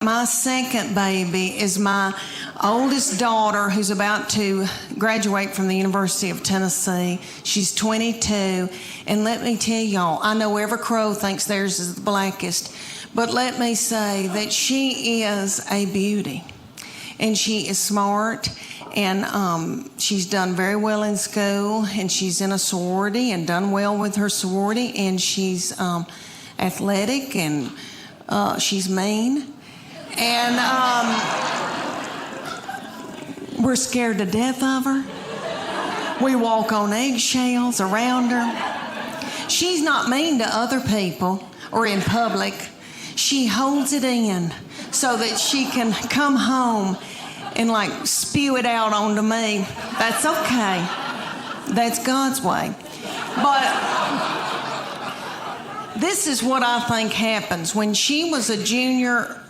My second baby is my oldest daughter, who's about to graduate from the University of Tennessee. She's 22, and let me tell y'all, I know every crow thinks theirs is the blackest, but let me say that she is a beauty, and she is smart, and she's done very well in school, and she's in a sorority and done well with her sorority, and she's athletic, and she's mean. And we're scared to death of her. We walk on eggshells around her. She's not mean to other people or in public. She holds it in so that she can come home and like spew it out onto me. That's okay. That's God's way. But this is what I think happens. When she was a junior,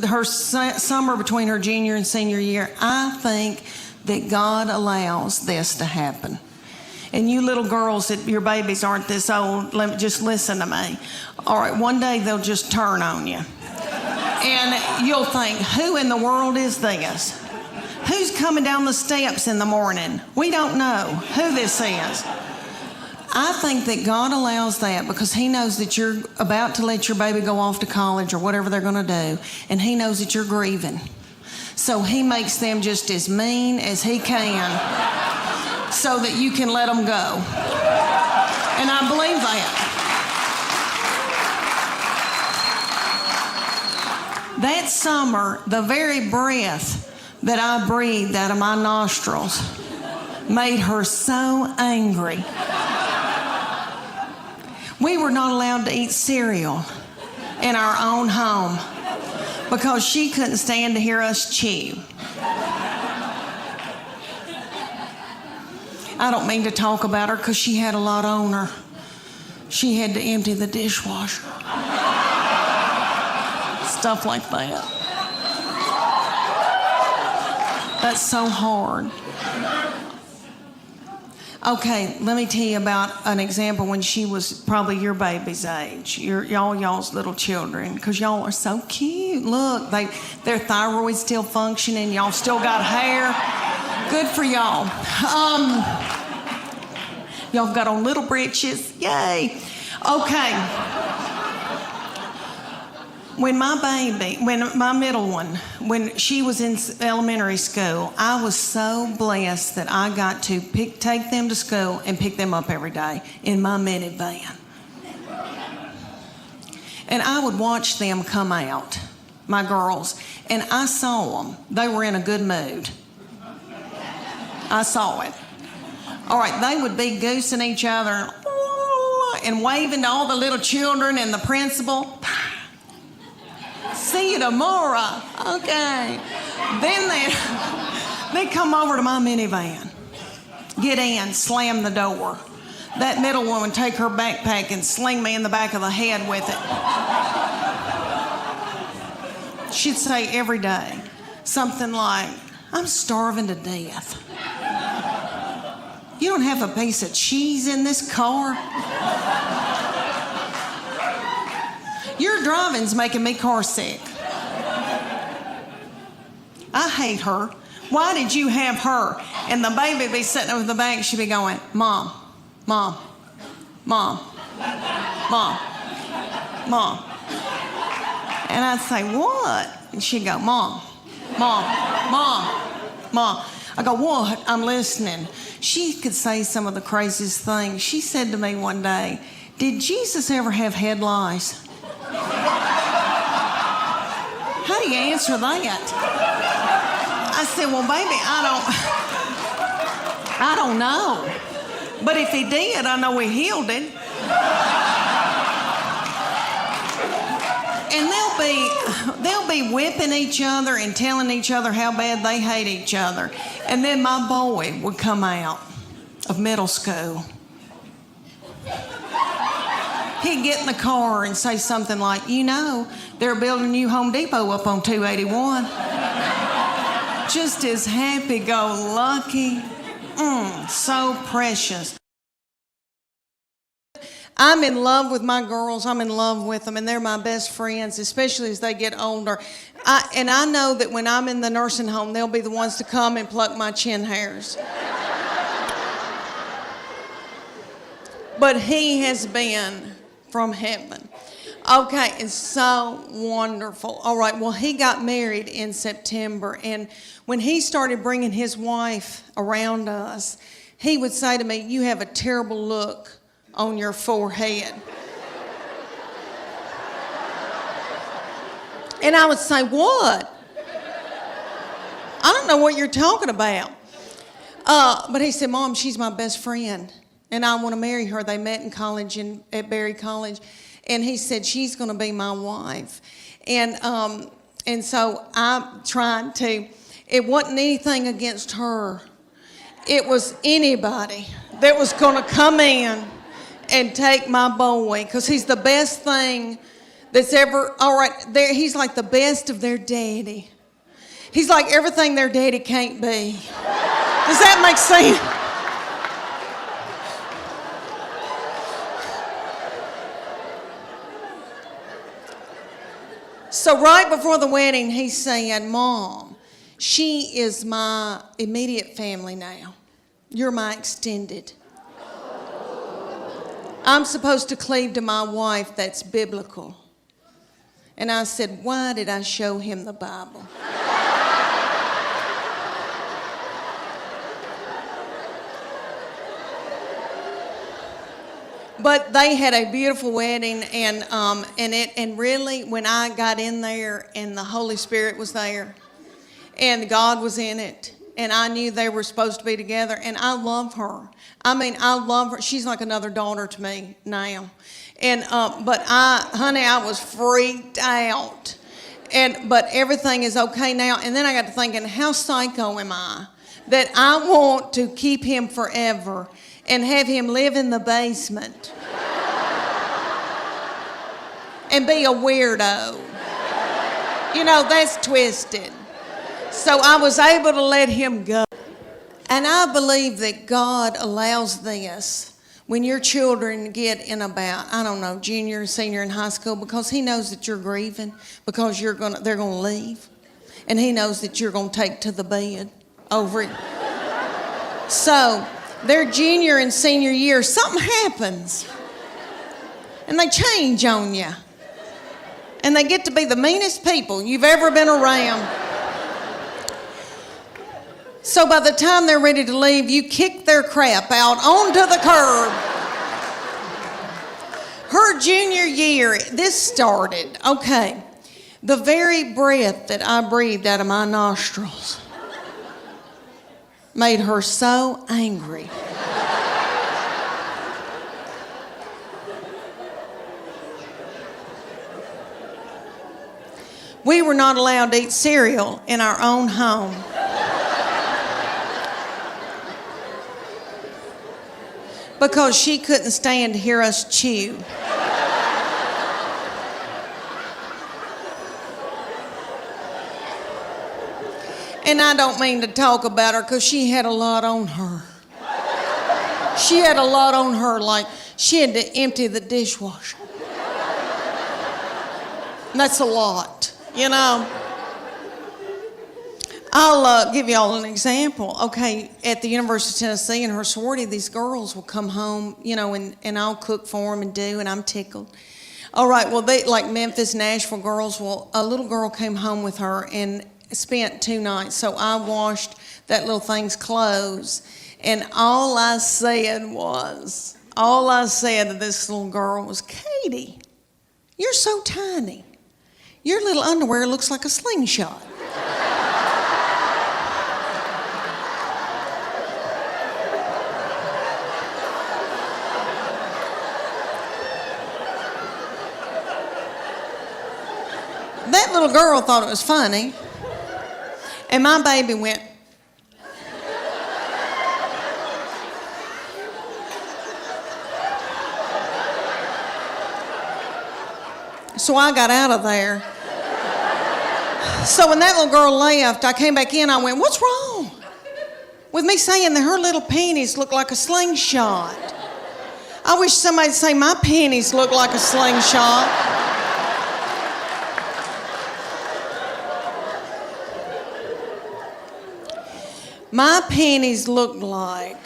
her summer between her junior and senior year, I think that God allows this to happen. And you little girls, that your babies aren't this old, just listen to me. All right, one day they'll just turn on you. And you'll think, who in the world is this? Who's coming down the steps in the morning? We don't know who this is. I think that God allows that because he knows that you're about to let your baby go off to college or whatever they're going to do, and he knows that you're grieving. So he makes them just as mean as he can so that you can let them go. And I believe that. That summer, the very breath that I breathed out of my nostrils made her so angry. We were not allowed to eat cereal in our own home because she couldn't stand to hear us chew. I don't mean to talk about her because she had a lot on her. She had to empty the dishwasher. Stuff like that. That's so hard. Okay, let me tell you about an example when she was probably your baby's age, y'all's little children, because y'all are so cute. Look, their thyroid's still functioning. Y'all still got hair. Good for y'all. Y'all got on little breeches. Yay. Okay. When my middle one, when she was in elementary school, I was so blessed that I got to take them to school and pick them up every day in my minivan. And I would watch them come out, my girls, and I saw them. They were in a good mood. I saw it. All right, they would be goosing each other and waving to all the little children and the principal. See you tomorrow. Okay. Then they come over to my minivan, get in, slam the door. That middle one would take her backpack and sling me in the back of the head with it. She'd say every day something like, I'm starving to death. You don't have a piece of cheese in this car? Your driving's making me car sick. I hate her. Why did you have her? And the baby would be sitting over the back. She'd be going, Mom, Mom, Mom, Mom, Mom. And I'd say, what? And she'd go, Mom, Mom, Mom, Mom. I go, what? I'm listening. She could say some of the craziest things. She said to me one day, did Jesus ever have head lice? How do you answer that? I said, well, baby, I don't know. But if he did, I know he healed it. And they'll be whipping each other and telling each other how bad they hate each other. And then my boy would come out of middle school. He'd get in the car and say something like, you know, they're building a new Home Depot up on 281. Just as happy-go-lucky. So precious. I'm in love with my girls. I'm in love with them, and they're my best friends, especially as they get older. And I know that when I'm in the nursing home, they'll be the ones to come and pluck my chin hairs. But he has been from heaven. Okay, it's so wonderful. All right, well, he got married in September, and when he started bringing his wife around us, he would say to me, "You have a terrible look on your forehead." And I would say, "What? I don't know what you're talking about." But he said, "Mom, she's my best friend, and I want to marry her." They met in college at Berry College. And he said, "She's going to be my wife." And so I'm trying to, it wasn't anything against her. It was anybody that was going to come in and take my boy, because he's the best thing that's ever, all right, he's like the best of their daddy. He's like everything their daddy can't be. Does that make sense? So right before the wedding, he said, "Mom, she is my immediate family now. You're my extended. I'm supposed to cleave to my wife. That's biblical." And I said, "Why did I show him the Bible?" But they had a beautiful wedding, and really, when I got in there and the Holy Spirit was there, and God was in it, and I knew they were supposed to be together, and I love her. I mean, I love her. She's like another daughter to me now. And but I was freaked out. But everything is okay now. And then I got to thinking, how psycho am I that I want to keep him forever and have him live in the basement and be a weirdo. You know, that's twisted. So I was able to let him go. And I believe that God allows this when your children get in about, I don't know, junior, senior in high school, because he knows that you're grieving, because they're going to leave. And he knows that you're going to take to the bed over it. So their junior and senior year, something happens. And they change on you. And they get to be the meanest people you've ever been around. So by the time they're ready to leave, you kick their crap out onto the curb. Her junior year, this started, okay, the very breath that I breathed out of my nostrils made her so angry. We were not allowed to eat cereal in our own home. Because she couldn't stand to hear us chew. And I don't mean to talk about her, because she had a lot on her. She had a lot on her, like she had to empty the dishwasher. And that's a lot, you know. I'll give you all an example. Okay, at the University of Tennessee in her sorority, these girls will come home, you know, and I'll cook for them and do, and I'm tickled. All right, well, they like Memphis, Nashville girls. Well, a little girl came home with her and spent 2 nights. So I washed that little thing's clothes, and all I said to this little girl was, "Katie, you're so tiny. Your little underwear looks like a slingshot." That little girl thought it was funny, and my baby went. So I got out of there. So when that little girl left, I came back in, I went, "What's wrong with me saying that her little penis looked like a slingshot?" I wish somebody'd say my panties look like a slingshot. My panties look like...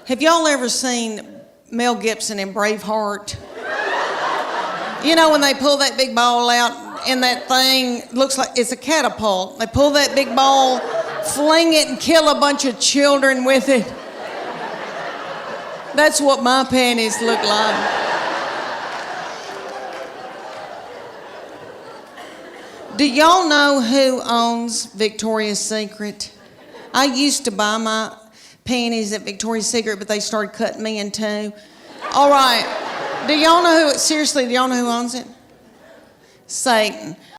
Have y'all ever seen Mel Gibson in Braveheart? You know when they pull that big ball out and that thing looks like it's a catapult. They pull that big ball, fling it and kill a bunch of children with it. That's what my panties look like. Do y'all know who owns Victoria's Secret? I used to buy my panties at Victoria's Secret, but they started cutting me in two. All right. Do y'all know who, seriously, do y'all know who owns it? Satan.